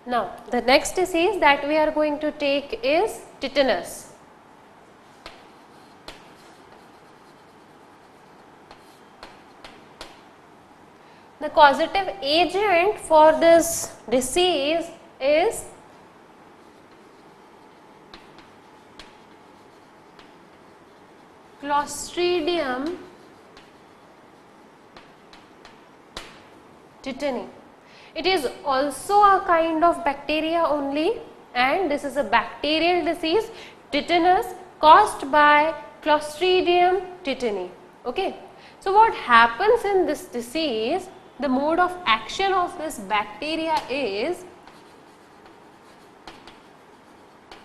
Now, the next disease that we are going to take is tetanus. The causative agent for this disease is Clostridium tetani. It is also a kind of bacteria only, and this is a bacterial disease, tetanus, caused by Clostridium tetani. Okay. So what happens in this disease? The mode of action of this bacteria is,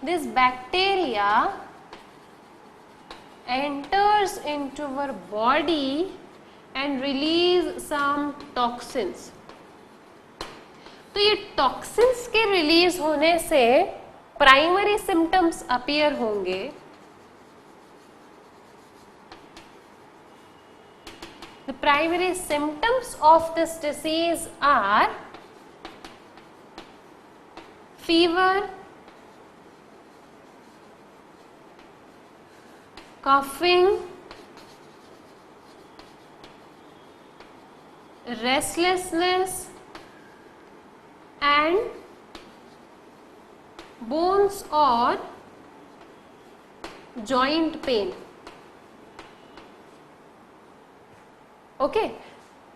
this bacteria enters into our body and release some toxins. तो ये toxins के release होने से primary symptoms appear होंगे. The primary symptoms of this disease are fever, coughing, restlessness, and bones or joint pain. Okay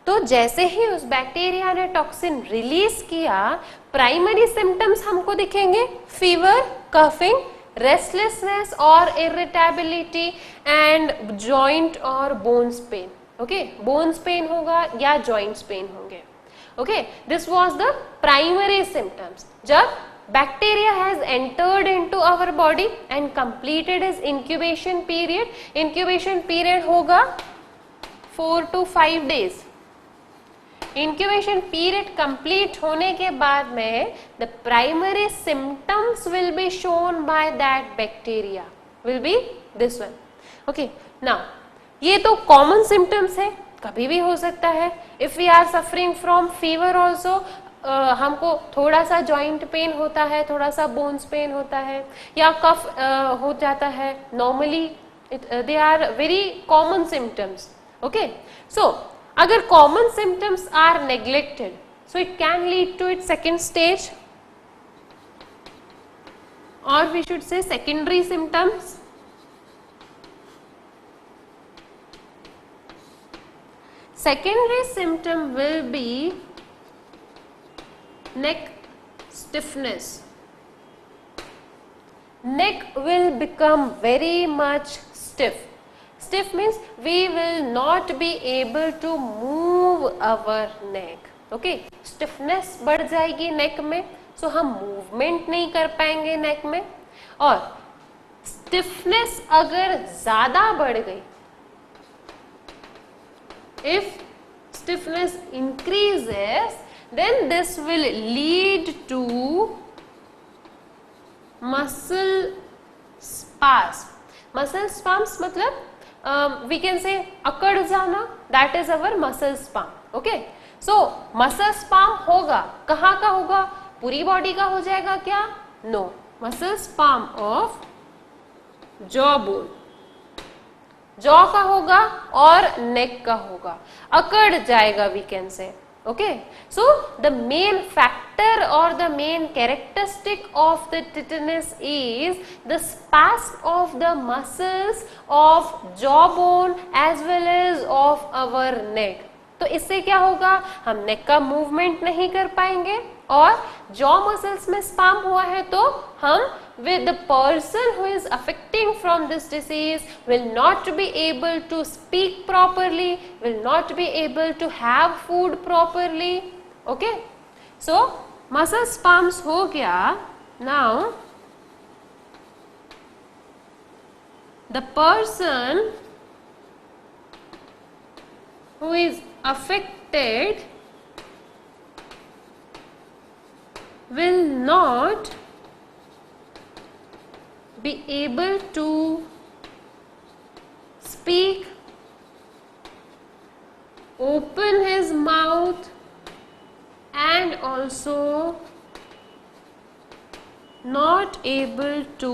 तो जैसे ही उस बैक्टीरिया ने टॉक्सिन रिलीज किया, प्राइमरी सिम्टम्स हमको दिखेंगे फीवर, कफिंग, रेस्टलेसनेस और इरिटेबिलिटी एंड जॉइंट और bones pain. Okay, bones pain होगा या जॉइंट्स पेन होंगे. Okay, this was the primary symptoms. जब bacteria has entered into our body and completed its incubation period. incubation period होगा 4 to 5 days. Incubation period complete होने के बाद में the primary symptoms will be shown by that bacteria, will be this one. Okay, now ये तो common symptoms है, कभी भी हो सकता है. If we are suffering from fever also, हमको थोड़ा सा जॉइंट पेन होता है, थोड़ा सा बोन्स पेन होता है, या कफ हो जाता है. Normally they are very common symptoms. Okay, so अगर common symptoms are neglected, so it can lead to its second stage, or we should say secondary symptoms. Secondary symptom will be neck stiffness. Neck will become very much stiff. Stiff means we will not be able to move our neck. Okay, stiffness बढ़ जाएगी neck में, so हम movement नहीं कर पाएंगे neck में. और stiffness अगर ज़्यादा बढ़ गई, if stiffness increases, then this will lead to muscle spasm. Muscle spasms मतलब we can say अकड़ जाना, that is our muscle spasm. Okay, so muscle spasm होगा, कहाँ का होगा? पूरी बॉडी का हो जाएगा क्या? No, muscle spasm of jaw bone. Jaw का होगा और नेक का होगा, अकड़ जाएगा we can say. Okay, so the main factor or the main characteristic of the tetanus is the spasm of the muscles of jawbone as well as of our neck. तो इससे क्या होगा? हम नेक का मूवमेंट नहीं कर पाएंगे, और जॉ मसल्स में स्पैम हुआ है तो हम with the person who is affecting from this disease will not be able to speak properly, will not be able to have food properly. Okay, so muscle spasms हो गया. Now the person who is affected will not be able to speak, open his mouth, and also not able to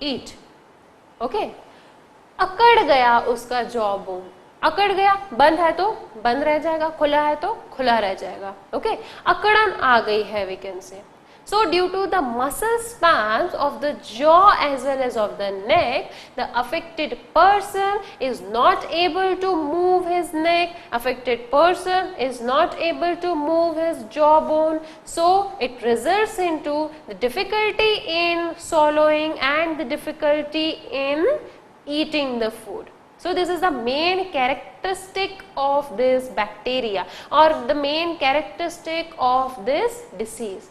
eat. Okay, अकड़ गया उसका jaw bone, अकड़ गया, बंद है तो बंद रह जाएगा, खुला है तो खुला रह जाएगा. ओके, अकड़न आ गई है, we can say. So due to the muscle spasms of the jaw as well as of the neck, the affected person is not able to move his neck, affected person is not able to move his jawbone. So it results into the difficulty in swallowing and the difficulty in eating the food. So this is the main characteristic of this bacteria or the main characteristic of this disease.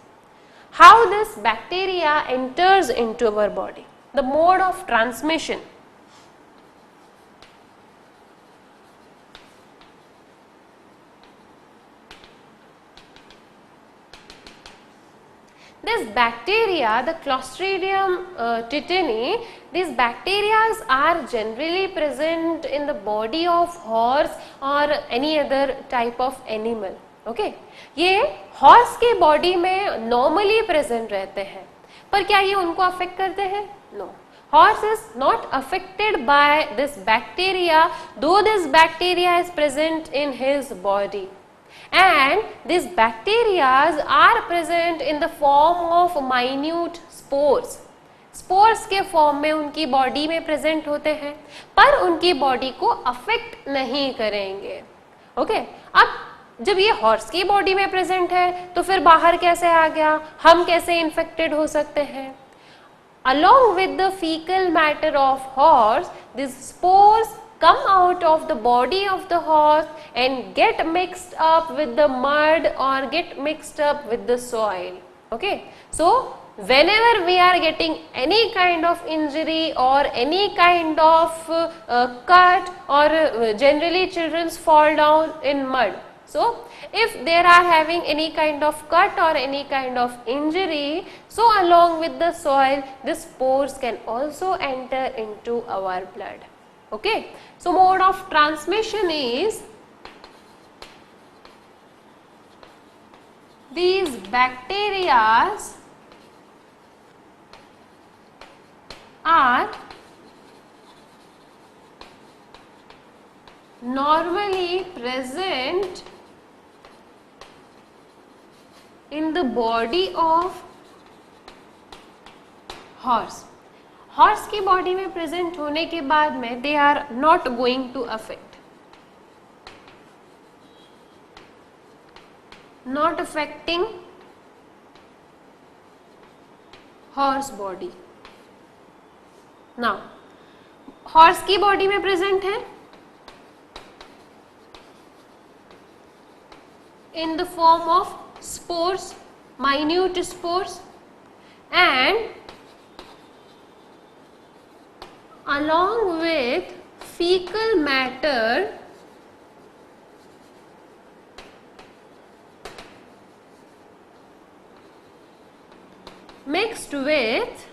How this bacteria enters into our body, the mode of transmission. This bacteria, the Clostridium tetani, these bacteria are generally present in the body of horse or any other type of animal. Okay, ये horse के body में normally present रहते हैं, पर क्या ये उनको affect करते हैं? No, horse is not affected by this bacteria, though this bacteria is present in his body, and this bacterias are present in the form of minute spores. Spores के form में उनकी बॉडी में present होते हैं, पर उनकी body को affect नहीं करेंगे. ओके, अब जब ये हॉर्स की बॉडी में प्रेजेंट है तो फिर बाहर कैसे आ गया, हम कैसे इन्फेक्टेड हो सकते हैं? Along with the fecal matter of horse, these spores come out of the body of the horse and get mixed up with the mud or get mixed up with the soil. Okay, so whenever we are getting any kind of injury or any kind of cut or generally children fall down in mud. So if they are having any kind of cut or any kind of injury, so along with the soil, the spores can also enter into our blood. Okay, so mode of transmission is these bacteria are normally present in the body of horse. Horse की body में present होने के बाद में they are not going to affect, not affecting horse body. Now horse की body में present है in the form of spores, minute spores, and along with fecal matter mixed with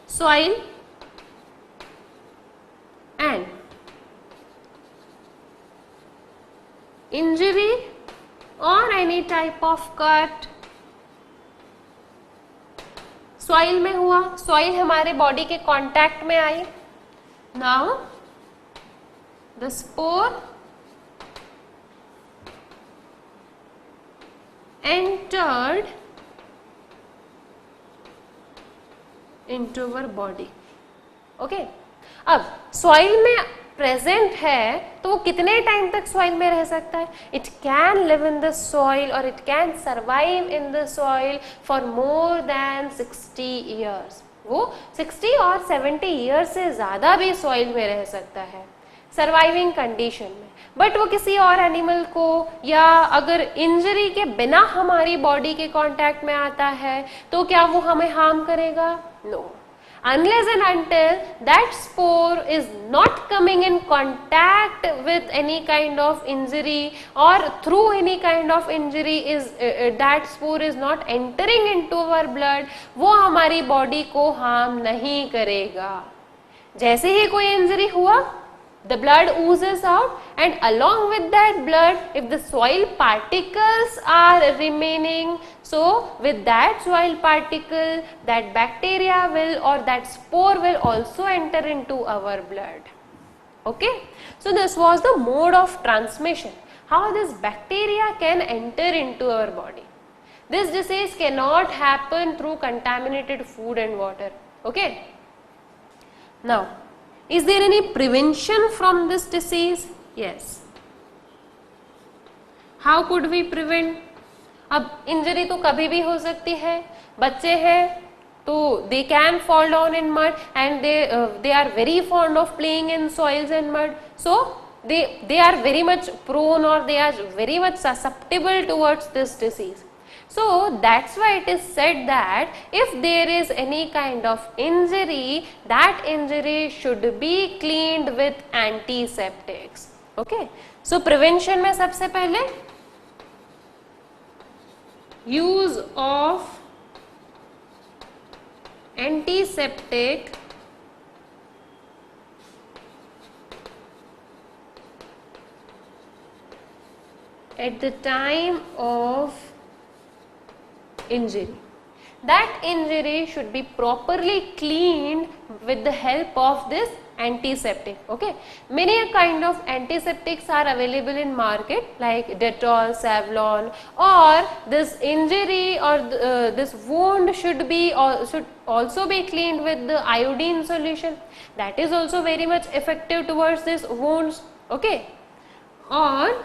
soil and injury or any type of cut. Soil में हुआ, soil हमारे body के contact में आई. Now the spore entered into our body. Okay, अब soil में present है तो वो कितने टाइम तक सॉइल में रह सकता है? It can live in the soil और it can survive in the soil for more than 60 years. वो 60 और 70 ईयर्स से ज़्यादा भी सॉइल में रह सकता है सर्वाइविंग कंडीशन में. बट वो किसी और एनिमल को या अगर इंजरी के बिना हमारी बॉडी के कांटेक्ट में आता है तो क्या वो हमें हार्म करेगा? No. Unless and until that spore is not coming in contact with any kind of injury or through any kind of injury is that spore is not entering into our blood, वो हमारी body को harm नहीं करेगा. जैसे ही कोई injury हुआ, the blood oozes out, and along with that blood, if the soil particles are remaining, so with that soil particle, that bacteria will or that spore will also enter into our blood. Okay, so this was the mode of transmission, how this bacteria can enter into our body. This disease cannot happen through contaminated food and water. Okay, now is there any prevention from this disease? Yes. How could we prevent? अब injury तो कभी भी हो सकती है, बच्चे हैं तो they can fall down in mud and they are very fond of playing in soils and mud, so they are very much prone or they are very much susceptible towards this disease. So that's why it is said that if there is any kind of injury, that injury should be cleaned with antiseptics. Okay, so prevention में सबसे पहले use of antiseptic at the time of injury. That injury should be properly cleaned with the help of this antiseptic. Okay, many kind of antiseptics are available in market like Dettol, Savlon, or this injury or this wound should also be cleaned with the iodine solution. That is also very much effective towards these wounds. Okay, or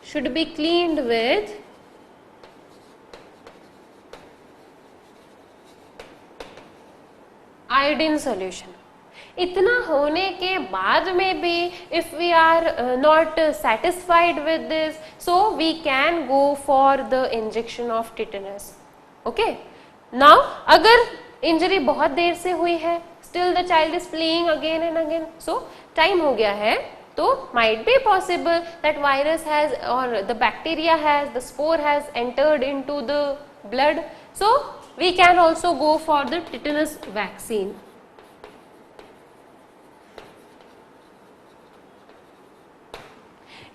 should be cleaned with iodine solution. इतना होने के बाद में भी if we are not satisfied with this, so we can go for the injection of tetanus. Okay, now अगर injury बहुत देर से हुई है, still the child is playing again and again, so time हो गया है, तो might be possible that virus has or the bacteria has, the spore has entered into the blood, so we can also go for the tetanus vaccine.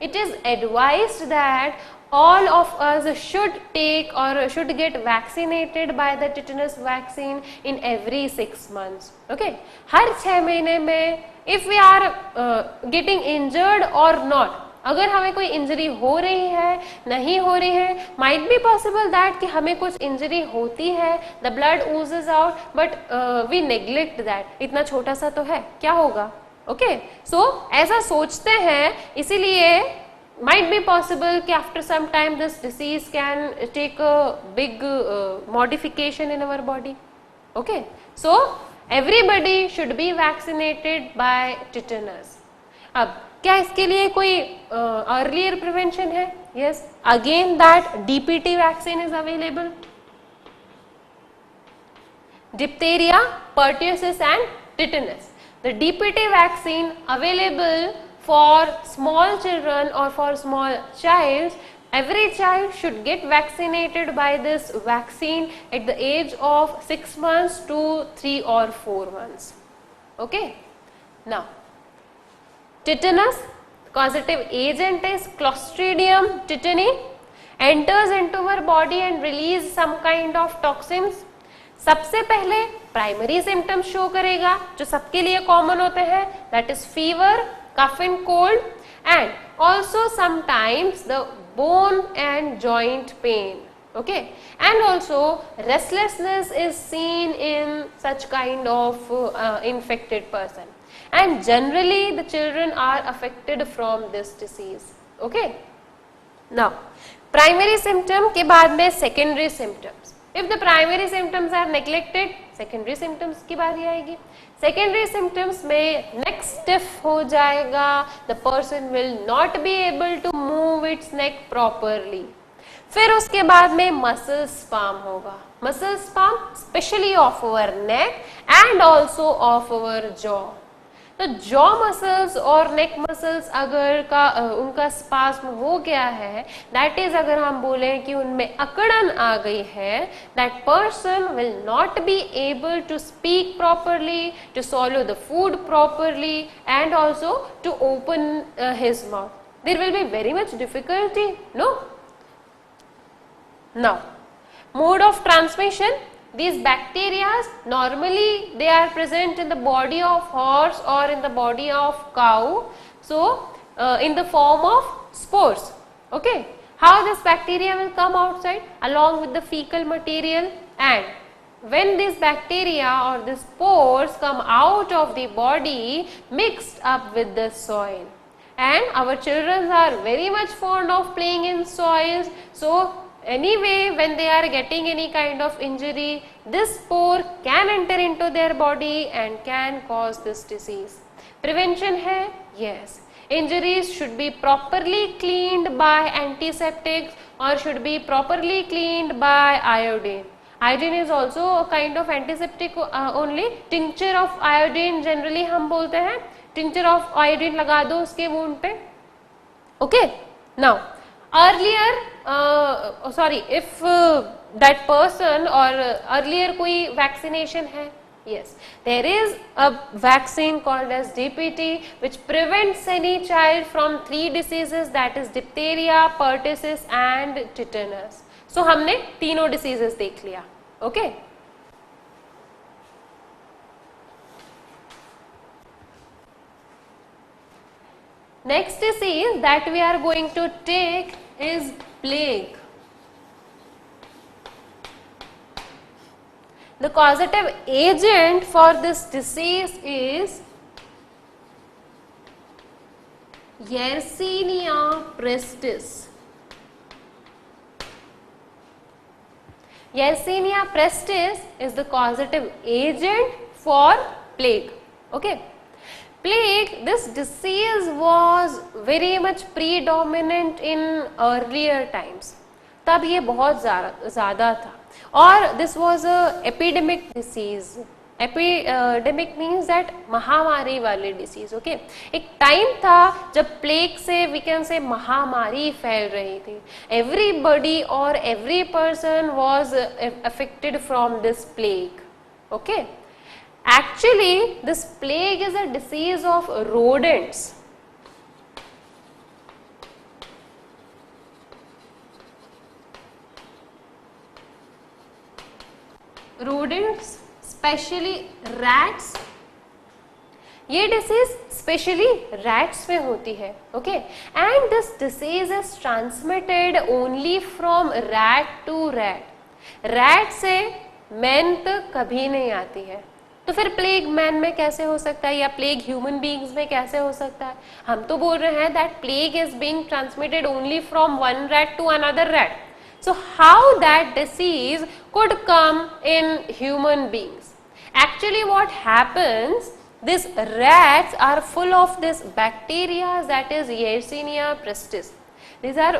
It is advised that all of us should take or should get vaccinated by the tetanus vaccine in every 6 months. Okay, हर 6 महीने में if we are getting injured or not, अगर हमें कोई injury हो रही है नहीं हो रही है, might be possible that कि हमें कुछ इंजरी होती है, the blood oozes out, but we neglect that, इतना छोटा सा तो है, क्या होगा? Okay, so ऐसा सोचते हैं, इसीलिए might be possible कि after some time this disease can take a big modification in our body. Okay, so everybody should be vaccinated by tetanus. अब क्या इसके लिए कोई earlier prevention है? Yes, again that DPT vaccine is available. Diphtheria, pertussis and tetanus. The DPT vaccine available for small children or for small child, every child should get vaccinated by this vaccine at the age of 6 months to 3 or 4 months. Okay, now tetanus causative agent is Clostridium tetani, enters into our body and release some kind of toxins. सबसे पहले primary symptoms show करेगा जो सबके लिए common होते हैं, that is fever, cough and cold and also sometimes the bone and joint pain. Okay, and also restlessness is seen in such kind of infected person, and generally the children are affected from this disease. Okay, now primary symptom के बाद में secondary symptoms. If the primary symptoms are neglected, secondary symptoms की बारी आएगी. Secondary symptoms में neck stiff हो जाएगा, the person will not be able to move its neck properly. फिर उसके बाद में muscle spasm होगा. Muscle spasm specially of our neck and also of our jaw. तो जॉ मसल्स और नेक मसल्स अगर उनका स्पास्म हो गया है, दैट इज अगर हम बोले कि उनमें अकड़न आ गई है, that person will not be able to speak properly, to swallow the food properly, and also to open his mouth. There will be very much difficulty, no? Now, mode of transmission, these bacteria normally they are present in the body of horse or in the body of cow, so in the form of spores. Okay, how this bacteria will come outside? Along with the fecal material, and when these bacteria or the spores come out of the body mixed up with the soil, and our children are very much fond of playing in soils, so anyway when they are getting any kind of injury, this spore can enter into their body and can cause this disease. Prevention hai? Yes. Injuries should be properly cleaned by antiseptics or should be properly cleaned by iodine. Iodine is also a kind of antiseptic only. Tincture of iodine generally हम बोलते हैं, tincture of iodine लगा दो उसके wound पे. Okay. Now, earlier sorry, if that person or earlier कोई vaccination है, yes, there is a vaccine called as DPT which prevents any child from 3 diseases, that is diphtheria, pertussis and tetanus. So हमने तीनों diseases देख लिया. Okay. Next disease that we are going to take is plague. The causative agent for this disease is Yersinia pestis. Yersinia pestis is the causative agent for plague. Okay. Plague, this disease was very much predominant in earlier times. तब ये बहुत ज़्यादा था और this was a epidemic disease. Epidemic means that महामारी वाली disease. Okay. एक time था जब plague से we can say महामारी फैल रही थी. Everybody or every person was affected from this plague. Okay. Actually, this plague is a disease of rodents. Rodents, especially rats. ये disease specially rats में होती है. Okay, and this disease is transmitted only from rat to rat. Rat से man तक कभी नहीं आती है. तो फिर प्लेग मैन में कैसे हो सकता है या प्लेग ह्यूमन बीइंग्स में कैसे हो सकता है? हम तो बोल रहे हैं that plague is being transmitted only from one rat to another rat. So how that disease could come in human beings? Actually what happens, these rats are full of this bacteria that is Yersinia pestis. These are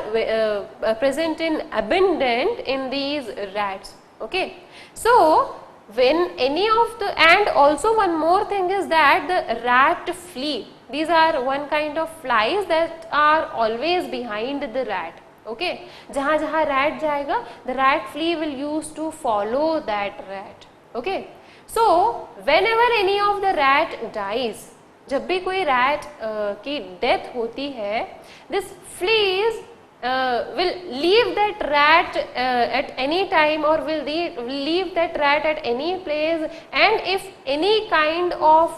present in abundant in these rats. Okay, so when any of the, and also one more thing is that the rat flea, these are one kind of flies that are always behind the rat. Okay, जहाँ जहाँ rat जाएगा, the rat flea will use to follow that rat. Okay, so whenever any of the rat dies, जब भी कोई rat की death होती है, this fleas will leave that rat at any time or will leave that rat at any place, and if any kind of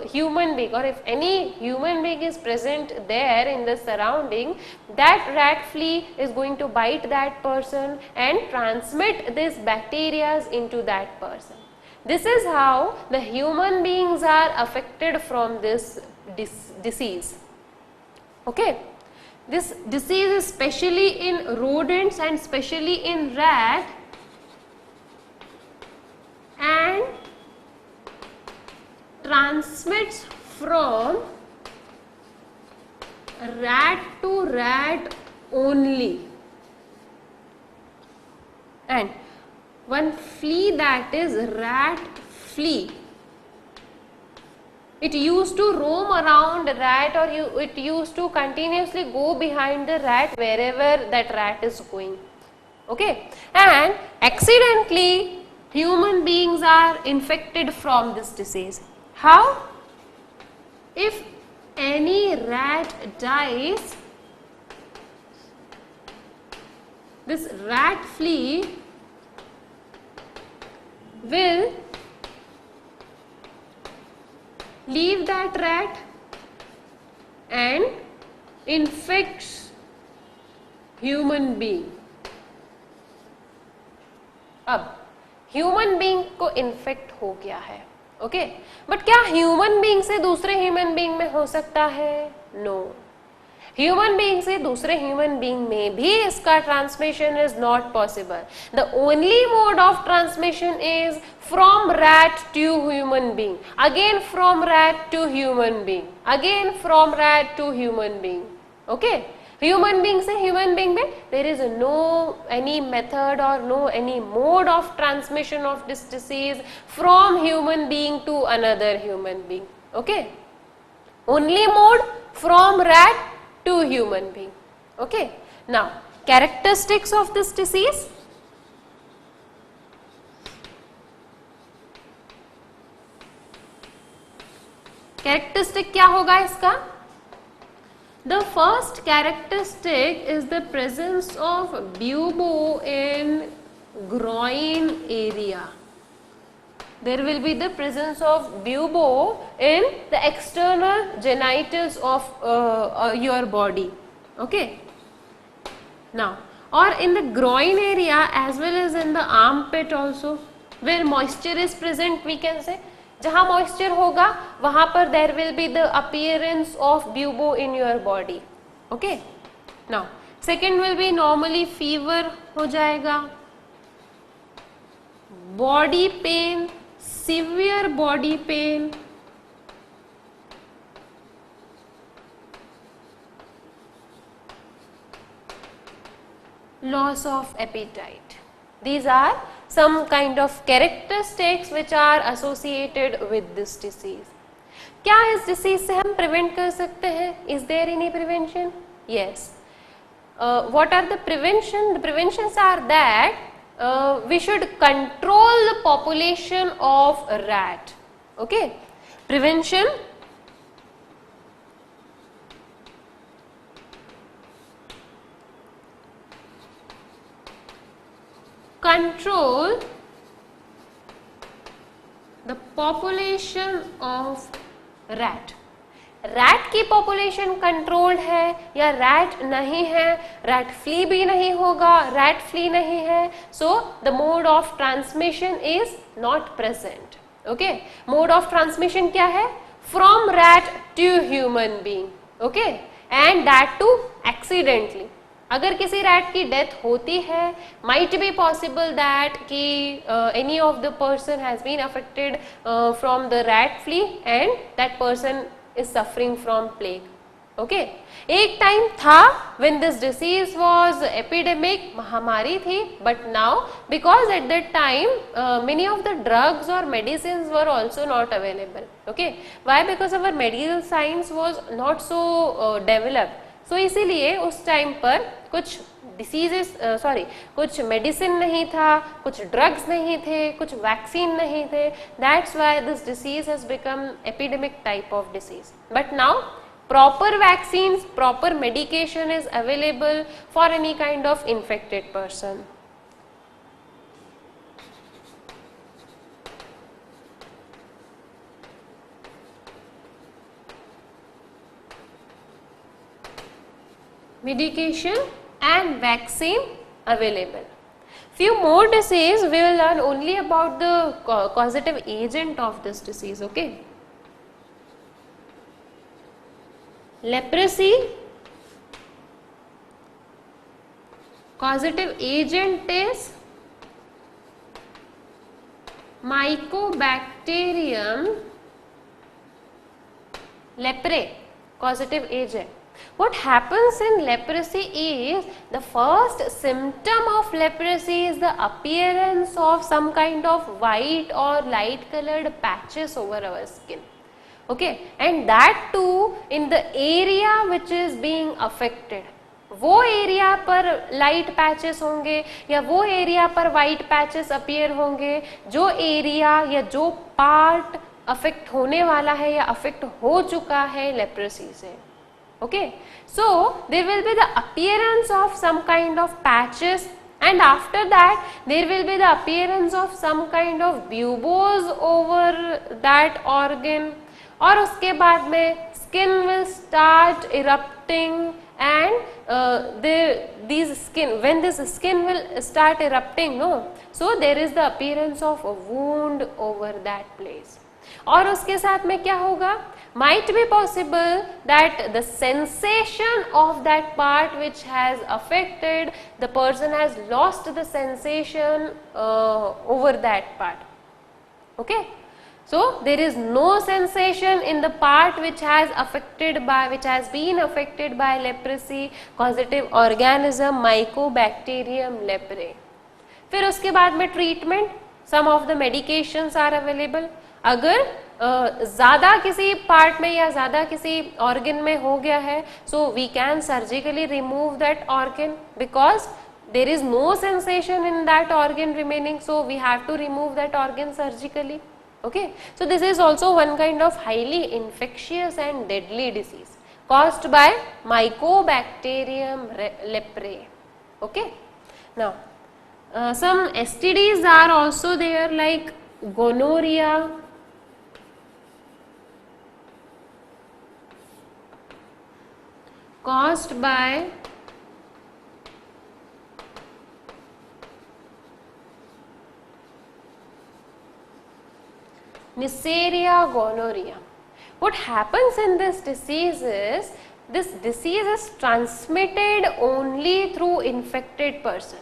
human being or if any human being is present there in the surrounding, that rat flea is going to bite that person and transmit these bacteria into that person. This is how the human beings are affected from this disease. Okay. This disease is especially in rodents and especially in rat, and transmits from rat to rat only. And one flea, that is rat flea, it used to roam around the rat, or it used to continuously go behind the rat wherever that rat is going. Okay, and accidentally human beings are infected from this disease. How? If any rat dies, this rat flea will leave that rat and infects human being. अब human being को infect हो गया है, okay, but क्या human being से दूसरे human being में हो सकता है? नो, ह्यूमन बीइंग से दूसरे ह्यूमन बीइंग में भी इसका transmission is not possible. The only mode of transmission is from rat to human being, again from rat to human being, again from rat to human being. Okay, human being से human being में there is no any method और no any mode of transmission of this disease from human being to another human being. Okay, only mode from rat to human being. Okay, now characteristics of this disease. Characteristic क्या होगा इसका? The first characteristic is the presence of bubo in groin area. There will be the presence of bubo in the external genitals of your body. Okay. Now, or in the groin area as well as in the armpit also, where moisture is present, we can say. जहाँ moisture होगा वहाँ पर there will be the appearance of bubo in your body. Okay. Now, second will be normally fever हो जाएगा, body pain, severe body pain, loss of appetite. These are some kind of characteristics which are associated with this disease. क्या इस disease से हम prevent कर सकते हैं? Is there any prevention? Yes. What are the prevention? The preventions are that we should control the population of rat. Okay, prevention, control the population of rat. Rat की population controlled है या rat नहीं है, rat flee भी नहीं होगा, rat flea नहीं है, so the mode of transmission is not present. Okay, mode of transmission क्या है? From rat to human being. Okay, and that too accidentally. अगर किसी रैट की डेथ होती है, माइट बी पॉसिबल दैट कि any of the person has been affected from the rat flea and that person is suffering from plague. Okay, एक time था when this disease was epidemic, महामारी थी, but now because at that time many of the drugs or medicines were also not available. Okay, why? Because our medical science was not so developed. So इसीलिए उस time पर कुछ diseases कुछ medicine नहीं था, कुछ ड्रग्स नहीं थे, कुछ वैक्सीन नहीं थे. That's why this disease has become epidemic type of disease. But now proper vaccines, proper medication is available for any kind of infected person. Medication and vaccine available. Few more disease we will learn only about the causative agent of this disease. Okay, leprosy, causative agent is Mycobacterium leprae, causative agent. What happens in leprosy is the first symptom of leprosy is the appearance of some kind of white or light colored patches over our skin. okay, and that too in the area which is being affected. वो area पर light patches होंगे या वो area पर white patches appear होंगे जो area या जो पार्ट अफेक्ट होने वाला है या अफेक्ट हो चुका है लेप्रेसी से. Okay, so there will be the appearance of some kind of patches, and after that there will be the appearance of some kind of buboes over that organ, और उसके बाद में skin will start erupting, and when this skin will start erupting, no, so there is the appearance of a wound over that place. और उसके साथ में क्या होगा, might be possible that the sensation of that part which has affected, the person has lost the sensation over that part. Okay, so there is no sensation in the part which has been affected by leprosy causative organism Mycobacterium leprae. फिर उसके बाद में treatment, some of the medications are available. अगर ज़्यादा किसी part में या ज़्यादा किसी ऑर्गन में हो गया है, so we can surgically remove that organ because there is no sensation in that organ remaining, so we have to remove that organ surgically. Okay, so this is also one kind of highly infectious and deadly disease caused by Mycobacterium leprae. Okay, now some STDs are also there like gonorrhea, caused by Neisseria gonorrhea. What happens in this disease is transmitted only through infected person.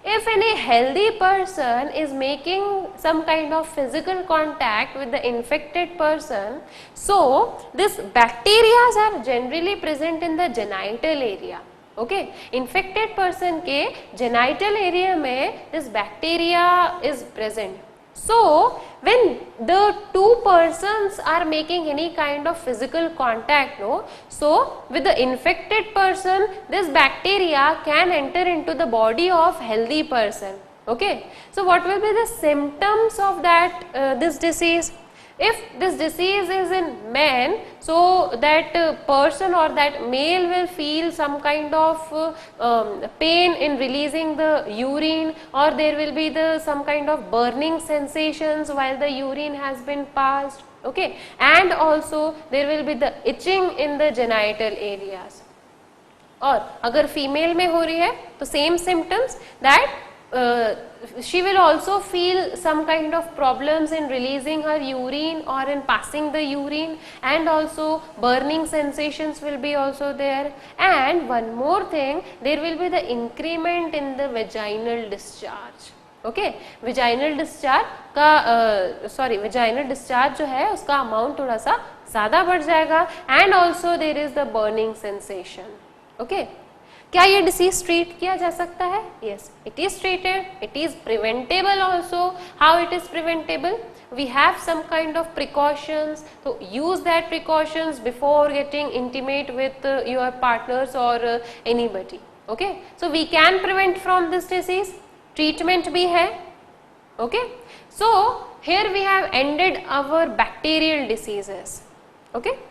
If any healthy person is making some kind of physical contact with the infected person, so these bacteria are generally present in the genital area. Okay, infected person के genital area में this bacteria is present. So when the two persons are making any kind of physical contact, no, so with the infected person, this bacteria can enter into the body of healthy person. Okay, so what will be the symptoms of that this disease? If this disease is in men, so that person or that male will feel some kind of pain in releasing the urine, or there will be some kind of burning sensations while the urine has been passed. Okay, and also there will be the itching in the genital areas. और अगर female में हो रही है तो same symptoms that she will also feel some kind of problems in releasing her urine or in passing the urine, and also burning sensations will be also there. And one more thing, there will be the increment in the vaginal discharge. Okay, vaginal discharge का vaginal discharge जो है उसका amount थोड़ा सा ज़्यादा बढ़ जाएगा, and also there is the burning sensation. Okay, क्या ये डिसीज ट्रीट किया जा सकता है? Yes, it is treated, it is preventable also. How it is preventable? We have some kind of precautions, तो use that precautions before getting intimate with your partners और anybody. Okay, so we can prevent from this disease. Treatment भी है. Okay, so here we have ended our bacterial diseases. Okay.